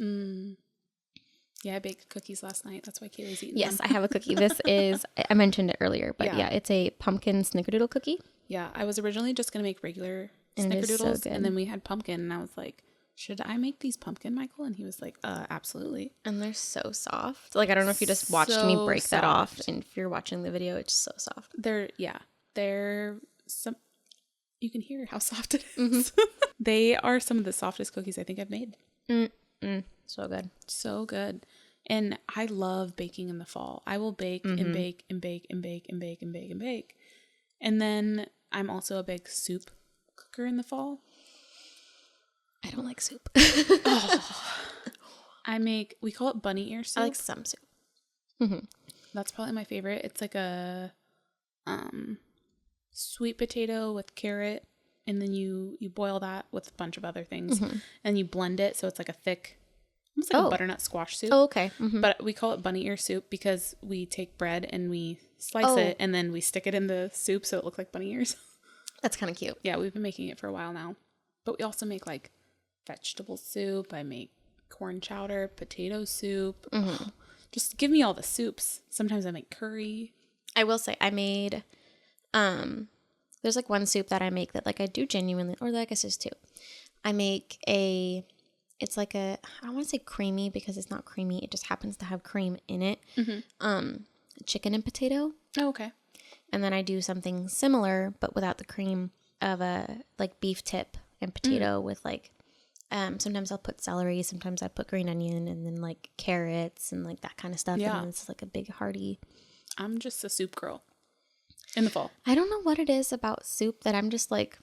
Yeah, I baked cookies last night. That's why Kaylee's eating Yes, them. I have a cookie. This is, I mentioned it earlier, but yeah, it's a pumpkin snickerdoodle cookie. Yeah, I was originally just going to make regular And it is so snickerdoodles, good. and then we had pumpkin, and I was like, should I make these pumpkin, Michael? And he was like, absolutely. And they're so soft. Like, I don't know if you just watched me break that off, and if you're watching the video, it's so soft. They're some, you can hear how soft it is. They are some of the softest cookies I think I've made. So good. So good. And I love baking in the fall. I will bake and bake and bake and bake and bake and bake and bake. And then I'm also a big soup cooker in the fall. I don't like soup. We call it bunny ear soup. I like some soup. Mm-hmm. That's probably my favorite. It's like a sweet potato with carrot, and then you boil that with a bunch of other things, and you blend it so it's like a thick, almost like a butternut squash soup. Oh, okay. Mm-hmm. But we call it bunny ear soup because we take bread and we slice it, and then we stick it in the soup so it looks like bunny ears. That's kind of cute. Yeah, we've been making it for a while now. But we also make like vegetable soup. I make corn chowder, potato soup. Just give me all the soups. Sometimes I make curry. I will say I made, there's like one soup that I make that like I do genuinely, or I guess there's two. I make it's like I don't want to say creamy because it's not creamy. It just happens to have cream in it. Chicken and potato. Oh, okay. And then I do something similar, but without the cream, of a like beef tip and potato with like, sometimes I'll put celery, sometimes I put green onion, and then like carrots and like that kind of stuff. Yeah. And then it's like a big hearty. I'm just a soup girl in the fall. I don't know what it is about soup that I'm just like,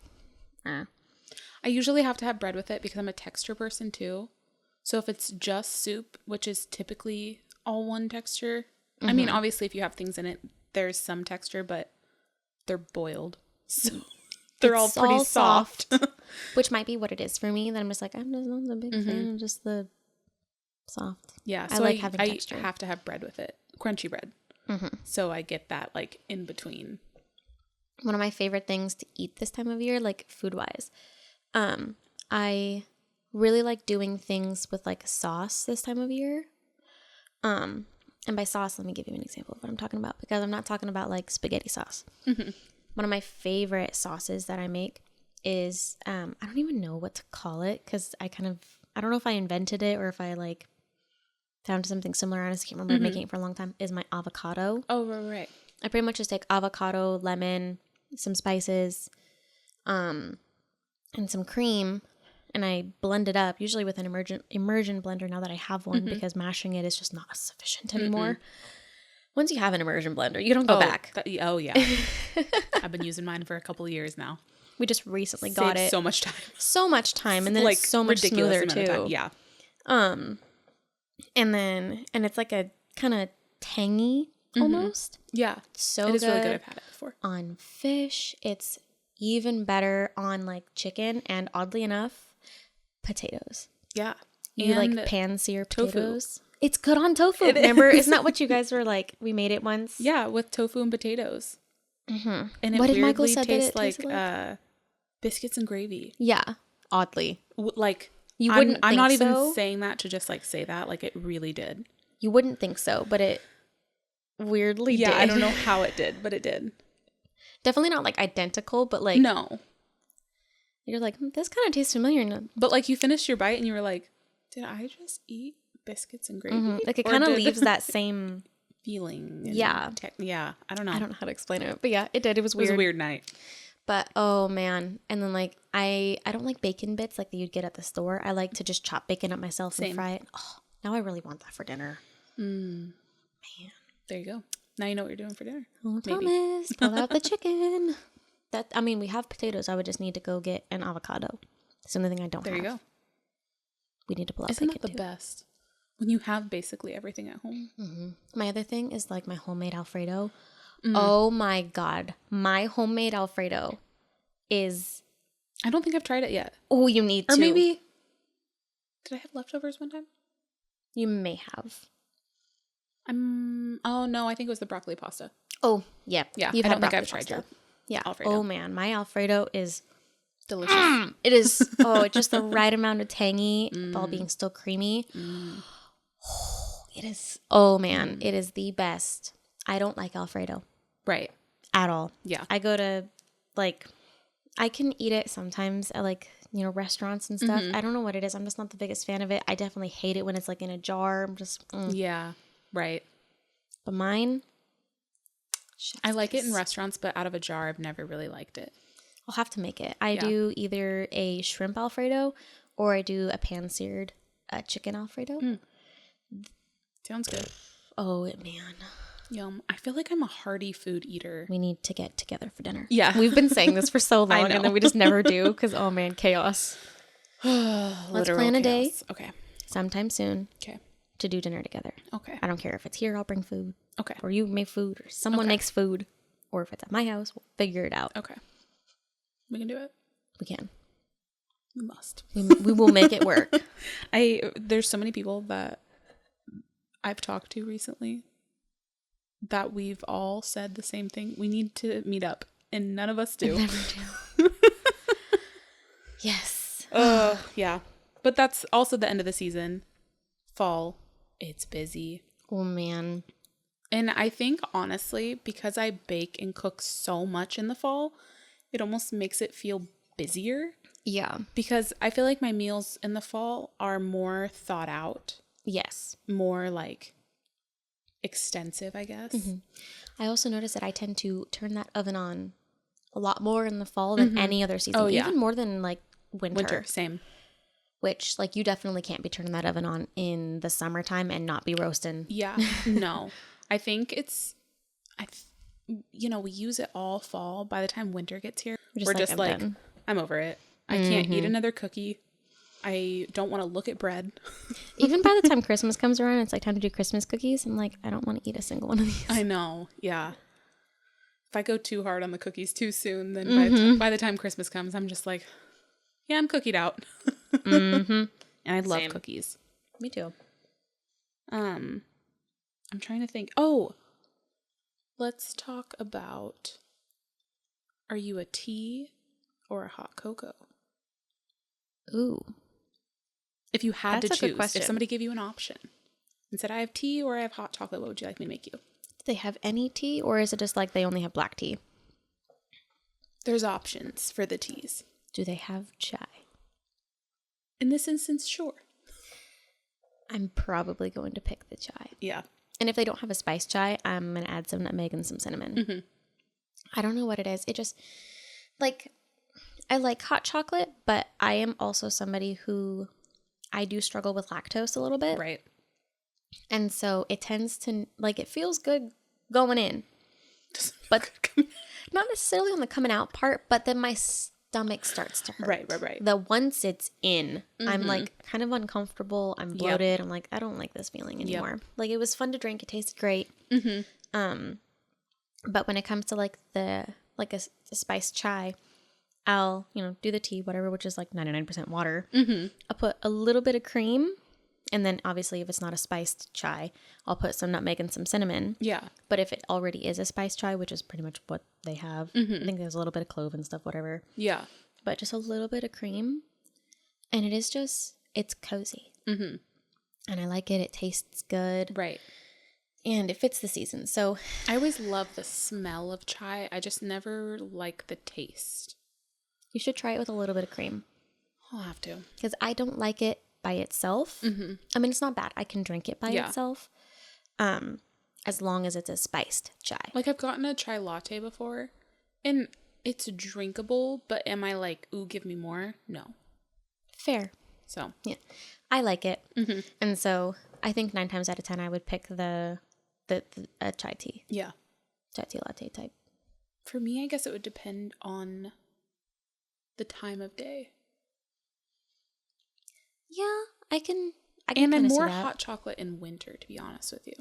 I usually have to have bread with it because I'm a texture person too. So if it's just soup, which is typically all one texture, I mean, obviously if you have things in it, there's some texture, but they're boiled. So they're all pretty soft. Which might be what it is for me. Then I'm just like, I'm just not a big fan of just the soft. Yeah. I So like having I texture. have to have bread with it. Crunchy bread. So I get that like in between. One of my favorite things to eat this time of year, like food wise, I really like doing things with like sauce this time of year. And by sauce, let me give you an example of what I'm talking about, because I'm not talking about like spaghetti sauce. One of my favorite sauces that I make is, I don't even know what to call it, because I don't know if I invented it or if I like found something similar. I honestly can't remember making it for a long time, is my avocado. Oh, right. I pretty much just take avocado, lemon, some spices, and some cream, and I blend it up, usually with an immersion blender now that I have one, because mashing it is just not sufficient anymore. Once you have an immersion blender, you don't go back. Yeah. I've been using mine for a couple of years now. We just recently got it. So much time. So much time, and then like it's so much smoother too. Yeah. And it's like a kind of tangy almost. Yeah. So it is good really good. I've had it before. On fish. It's even better on like chicken, and oddly enough, potatoes. Yeah. You and like pan-sear tofu. potatoes? It's good on tofu. Remember? Isn't that what you guys were like? We made it once. Yeah, with tofu and potatoes. And it What did Michael weirdly say that tastes it like, tasted like? Biscuits and gravy. Yeah, oddly. Like You wouldn't I'm think not even so. saying that to just like say that. Like it really did. You wouldn't think so, but it weirdly did. Yeah, I don't know how it did, but it did. Definitely not like identical, but like No. you're like, this kind of tastes familiar. No. But like you finished your bite and you were like, did I just eat biscuits and gravy? Like it Or kind of did- leaves that same feeling. And Yeah. Yeah. I don't know. I don't know how to explain it, but yeah, it did. It was It was weird. a weird night. But oh man, and then like I don't like bacon bits like that you'd get at the store. I like to just chop bacon up myself Same. and fry it. Oh, now I really want that for dinner. Man. There you go. Now you know what you're doing for dinner. Oh, Maybe. Thomas, pull out the chicken. We have potatoes. I would just need to go get an avocado. It's the only thing I don't There have. you go. We need to pull out Isn't bacon that the too. best? When you have basically everything at home. My other thing is like my homemade Alfredo. Oh my God. My homemade Alfredo is... I don't think I've tried it yet. Oh, you need to. Or maybe... Did I have leftovers one time? You may have. Oh no, I think it was the broccoli pasta. Oh, yeah. Yeah, You've I had don't think broccoli I've tried pasta. your Yeah. Alfredo. Oh man, my Alfredo is... Delicious. It is, just the right amount of tangy while being still creamy. It is, man, it is the best. I don't like Alfredo Right. at all. Yeah. I go to, like, I can eat it sometimes at, like, restaurants and stuff. I don't know what it is. I'm just not the biggest fan of it. I definitely hate it when it's, like, in a jar. I'm just, Yeah. Right. But mine, I like it in restaurants, but out of a jar, I've never really liked it. I'll have to make it. I do either a shrimp Alfredo or I do a pan-seared chicken Alfredo. Sounds good. Oh, man. Yum. I feel like I'm a hearty food eater. We need to get together for dinner. Yeah. We've been saying this for so I long, know. and then we just never do because, oh, man, chaos. Let's Literal plan a chaos. day Okay. sometime soon Okay. to do dinner together. Okay. I don't care if it's here, I'll bring food. Okay. Or you make food, or someone Okay. makes food. Or if it's at my house, we'll figure it out. Okay. We can do it. We can. We must. We will make it work. There's so many people that I've talked to recently that we've all said the same thing. We need to meet up, and none of us do. Never do. Yes. Yeah. But that's also the end of the season. Fall. It's busy. Oh, man. And I think, honestly, because I bake and cook so much in the fall, it almost makes it feel busier. Yeah. Because I feel like my meals in the fall are more thought out. Yes. More like extensive, I guess. Mm-hmm. I also notice that I tend to turn that oven on a lot more in the fall than any other season. Oh, yeah. Even more than like winter. Same. Which, like, you definitely can't be turning that oven on in the summertime and not be roasting. Yeah. No. I think it's, we use it all fall. By the time winter gets here, we're just like, I'm over it. I can't eat another cookie. I don't want to look at bread. Even by the time Christmas comes around, it's like time to do Christmas cookies. I'm like, I don't want to eat a single one of these. I know. Yeah. If I go too hard on the cookies too soon, then by the time Christmas comes, I'm just like, yeah, I'm cookied out. And I love Same. cookies. Me too. I'm trying to think. Oh, let's talk about, are you a tea or a hot cocoa? Ooh. If you had That's to a good choose, question. if somebody gave you an option and said, I have tea or I have hot chocolate, what would you like me to make you? Do they have any tea, or is it just like they only have black tea? There's options for the teas. Do they have chai? In this instance, sure. I'm probably going to pick the chai. Yeah. And if they don't have a spice chai, I'm going to add some nutmeg and some cinnamon. I don't know what it is. It just, like, I like hot chocolate, but I am also somebody who, I do struggle with lactose a little bit. Right. And so it tends to, like, it feels good going in. But not necessarily on the coming out part, but then my stomach starts to hurt. Right. The once it's in, I'm like kind of uncomfortable. I'm bloated. I'm like, I don't like this feeling anymore. Like, it was fun to drink. It tasted great. But when it comes to like a spiced chai, I'll, do the tea, whatever, which is like 99% water. I'll put a little bit of cream. And then obviously if it's not a spiced chai, I'll put some nutmeg and some cinnamon. Yeah. But if it already is a spiced chai, which is pretty much what they have, I think there's a little bit of clove and stuff, whatever. Yeah. But just a little bit of cream. And it is just, it's cozy. And I like it. It tastes good. Right. And it fits the season. So I always love the smell of chai. I just never like the taste. you should try it with a little bit of cream. I'll have to. Because I don't like it by itself. I mean, it's not bad. I can drink it by itself. As long as it's a spiced chai. Like, I've gotten a chai latte before, and it's drinkable, but am I like, ooh, give me more? No. Fair. So. Yeah. I like it. And so I think 9 times out of 10, I would pick the chai tea. Yeah. Chai tea latte type. For me, I guess it would depend on the time of day. Yeah, I can And I'm kinda see more that. hot chocolate in winter, to be honest with you.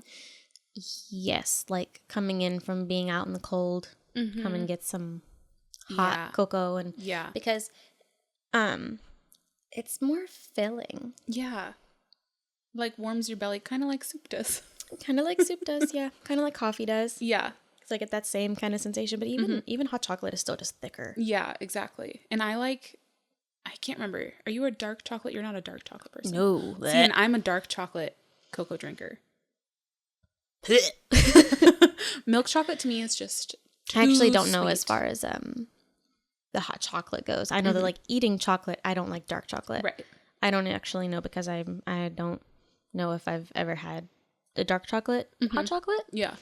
Yes, like coming in from being out in the cold, come and get some hot cocoa and because it's more filling. Yeah. Like warms your belly, kind of like soup does. Kind of like soup does, yeah. Kind of like coffee does. Yeah. Because I get that same kind of sensation, but even hot chocolate is still just thicker. Yeah, exactly. And I can't remember. Are you a dark chocolate? You're not a dark chocolate person. No. See, and I'm a dark chocolate cocoa drinker. Milk chocolate to me is just too I actually don't know sweet. as far as the hot chocolate goes. I know that like eating chocolate, I don't like dark chocolate. Right. I don't actually know because I don't know if I've ever had a dark chocolate, hot chocolate. Yeah.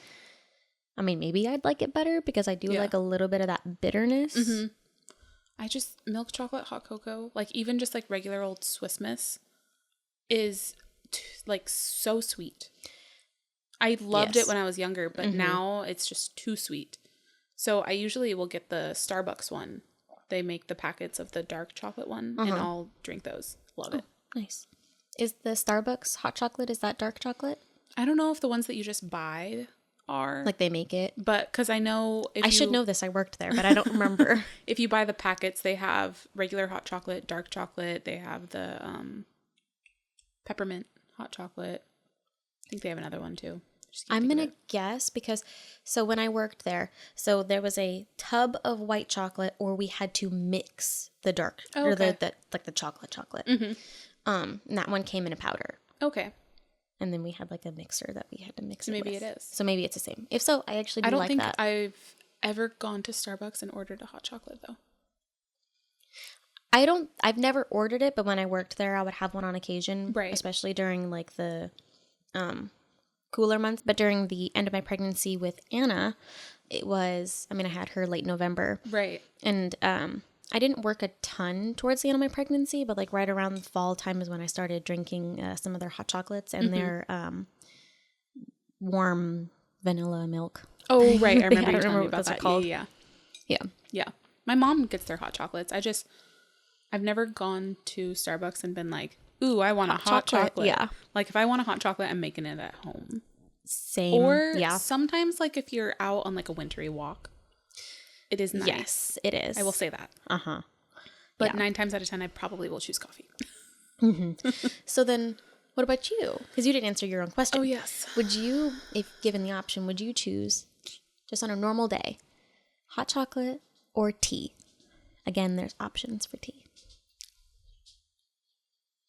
I mean, maybe I'd like it better because I do like a little bit of that bitterness. I just, milk chocolate, hot cocoa, like even just like regular old Swiss Miss is like so sweet. I loved Yes. it when I was younger, but now it's just too sweet. So I usually will get the Starbucks one. They make the packets of the dark chocolate one, and I'll drink those. Love it. Nice. Is the Starbucks hot chocolate, is that dark chocolate? I don't know if the ones that you just buy are. Like they make it? But because I know if I should know this. I worked there, but I don't remember. If you buy the packets, they have regular hot chocolate, dark chocolate. They have the peppermint hot chocolate. I think they have another one too. I'm going to guess because, so when I worked there, so there was a tub of white chocolate or we had to mix the dark, or the like the chocolate. And that one came in a powder. Okay. And then we had like a mixer that we had to mix it Maybe with. it is. So maybe it's the same. If so, I actually do like that. I don't think I've ever gone to Starbucks and ordered a hot chocolate though. I've never ordered it, but when I worked there, I would have one on occasion. Right. Especially during like the cooler months. But during the end of my pregnancy with Anna, it was, I had her late November. Right. And I didn't work a ton towards the end of my pregnancy, but like right around the fall time is when I started drinking some of their hot chocolates and their warm vanilla milk. Oh, right. I remember you don't telling me what about those are that. called. Yeah. Yeah. My mom gets their hot chocolates. I've never gone to Starbucks and been like, ooh, I want a hot chocolate. Yeah. Like if I want a hot chocolate, I'm making it at home. Same. Or sometimes like if you're out on like a wintry walk, it is nice. Yes, it is. I will say that. Uh-huh. But 9 times out of 10, I probably will choose coffee. So then what about you? Because you didn't answer your own question. Oh, yes. Would you, if given the option, would you choose just on a normal day, hot chocolate or tea? Again, there's options for tea.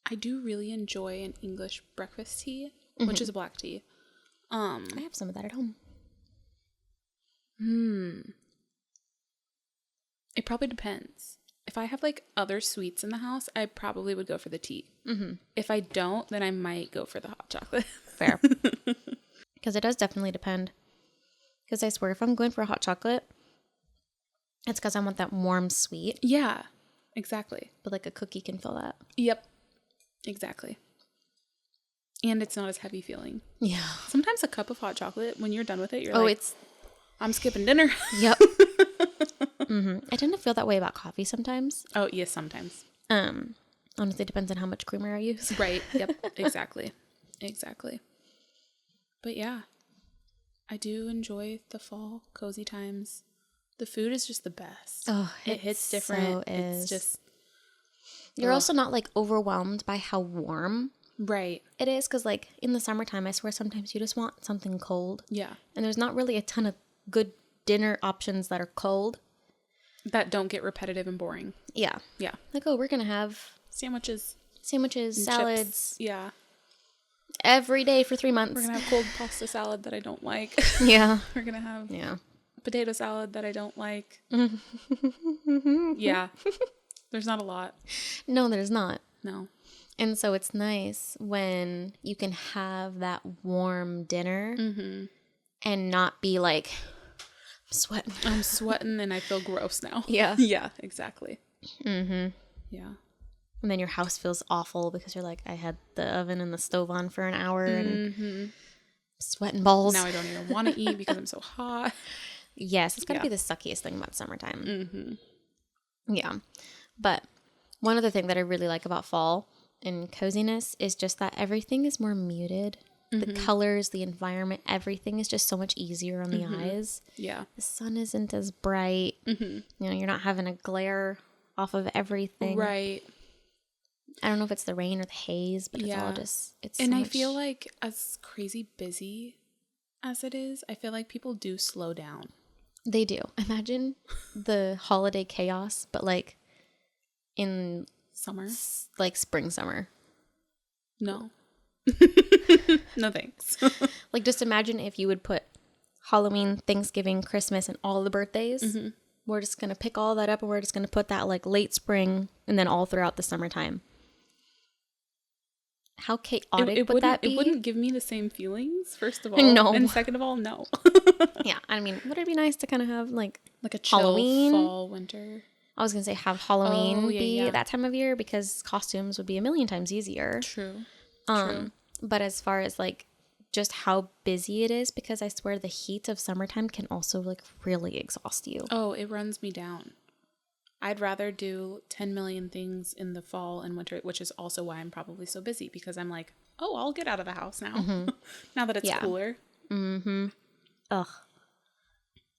I do really enjoy an English breakfast tea, which is a black tea. I have some of that at home. It probably depends. If I have like other sweets in the house, I probably would go for the tea. If I don't, then I might go for the hot chocolate. Fair. Because it does definitely depend. Because I swear, if I'm going for a hot chocolate, it's because I want that warm sweet. Yeah, exactly. But like a cookie can fill that. Yep, exactly. And it's not as heavy feeling. Yeah. Sometimes a cup of hot chocolate, when you're done with it, you're like, I'm skipping dinner. Yep. I tend to feel that way about coffee sometimes. Oh, yes, sometimes. Honestly, it depends on how much creamer I use. Right. Yep. Exactly. Exactly. But yeah, I do enjoy the fall cozy times. The food is just the best. Oh, it hits different. So it's just. You're also not like overwhelmed by how warm Right. it is. Because like in the summertime, I swear sometimes you just want something cold. Yeah. And there's not really a ton of good dinner options that are cold. That don't get repetitive and boring. Yeah. Yeah. Like, oh, we're going to have Sandwiches, salads. chips. Yeah. Every day for 3 months. We're going to have cold pasta salad that I don't like. Yeah. We're going to have Yeah. potato salad that I don't like. Yeah. There's not a lot. No, there's not. No. And so it's nice when you can have that warm dinner and not be like, I'm sweating and I feel gross now. Yeah. Yeah, exactly. Mm-hmm. Yeah. And then your house feels awful because you're like, I had the oven and the stove on for an hour and sweating balls. Now I don't even want to eat because I'm so hot. Yes, it's got to be the suckiest thing about summertime. Yeah. But one other thing that I really like about fall and coziness is just that everything is more muted. The colors, the environment, everything is just so much easier on the eyes. Yeah. The sun isn't as bright. You know, you're not having a glare off of everything. Right. I don't know if it's the rain or the haze, but it's all just, it's and so I much... feel like as crazy busy as it is, I feel like people do slow down. They do. Imagine the holiday chaos, but like in Summer? like spring, summer. No. No thanks. Like just imagine if you would put Halloween, Thanksgiving, Christmas, and all the birthdays. We're just going to pick all that up and we're just going to put that like late spring and then all throughout the summertime. How chaotic would that be? It wouldn't give me the same feelings, first of all. No. And second of all, no. Yeah. I mean, would it be nice to kind of have like a chill Halloween? Fall, winter. I was going to say have Halloween be yeah. that time of year because costumes would be a million times easier. True. But as far as like just how busy it is, because I swear the heat of summertime can also like really exhaust you. Oh, it runs me down. I'd rather do 10 million things in the fall and winter, which is also why I'm probably so busy, because I'm like, oh, I'll get out of the house now. Now that it's cooler. Ugh.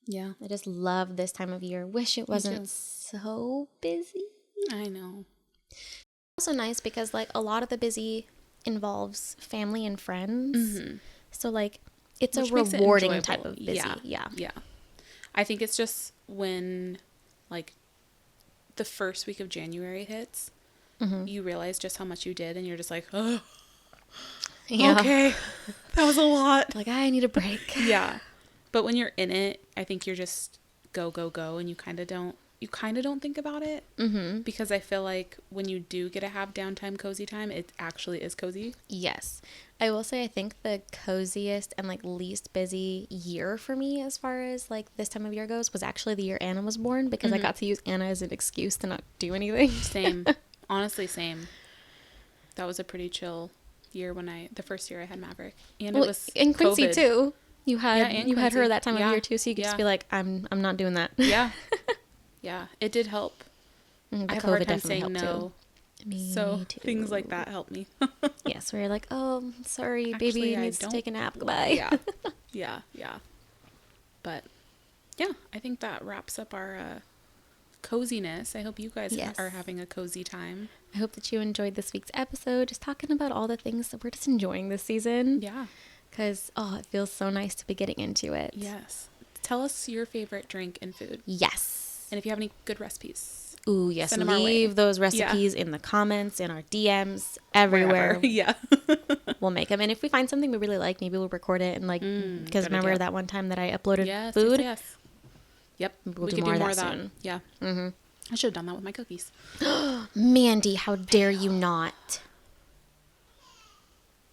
Yeah. I just love this time of year. Wish it wasn't so busy. I know. Also nice because like a lot of the busy involves family and friends. So like it's Which a makes it rewarding enjoyable. type of busy. Yeah. I think it's just when like the first week of January hits, you realize just how much you did, and you're just like, oh, okay, that was a lot. Like, I need a break. Yeah. But when you're in it, I think you're just go, and you kind of don't think about it. Because I feel like when you do get to have downtime, cozy time, it actually is cozy. Yes. I will say I think the coziest and like least busy year for me as far as like this time of year goes was actually the year Anna was born, because I got to use Anna as an excuse to not do anything. Same. Honestly, same. That was a pretty chill year the first year I had Maverick. And it was and Quincy COVID. too. You had Quincy. her that time of year too, so you could just be like, I'm not doing that. Yeah. Yeah. It did help. I have a hard time definitely saying no. Me So too. things like that help me. Yes, where you're like, oh, sorry, Actually, baby I needs to don't- take a nap. Goodbye. Yeah. But yeah, I think that wraps up our coziness. I hope you guys are having a cozy time. I hope that you enjoyed this week's episode, just talking about all the things that we're just enjoying this season. Yeah. Because, it feels so nice to be getting into it. Yes. Tell us your favorite drink and food. Yes. And if you have any good recipes. Ooh, yes. Send them our way. Leave those recipes in the comments, in our DMs, everywhere. Wherever. Yeah. We'll make them. And if we find something we really like, maybe we'll record it. And like, because remember idea. that one time that I uploaded food? Yes. Yep. We'll do more of that soon. Yeah. I should have done that with my cookies. Mandee, how dare you not?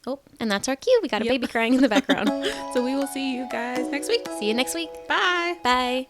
Oh, and that's our cue. We got a baby crying in the background. So we will see you guys next week. See you next week. Bye. Bye.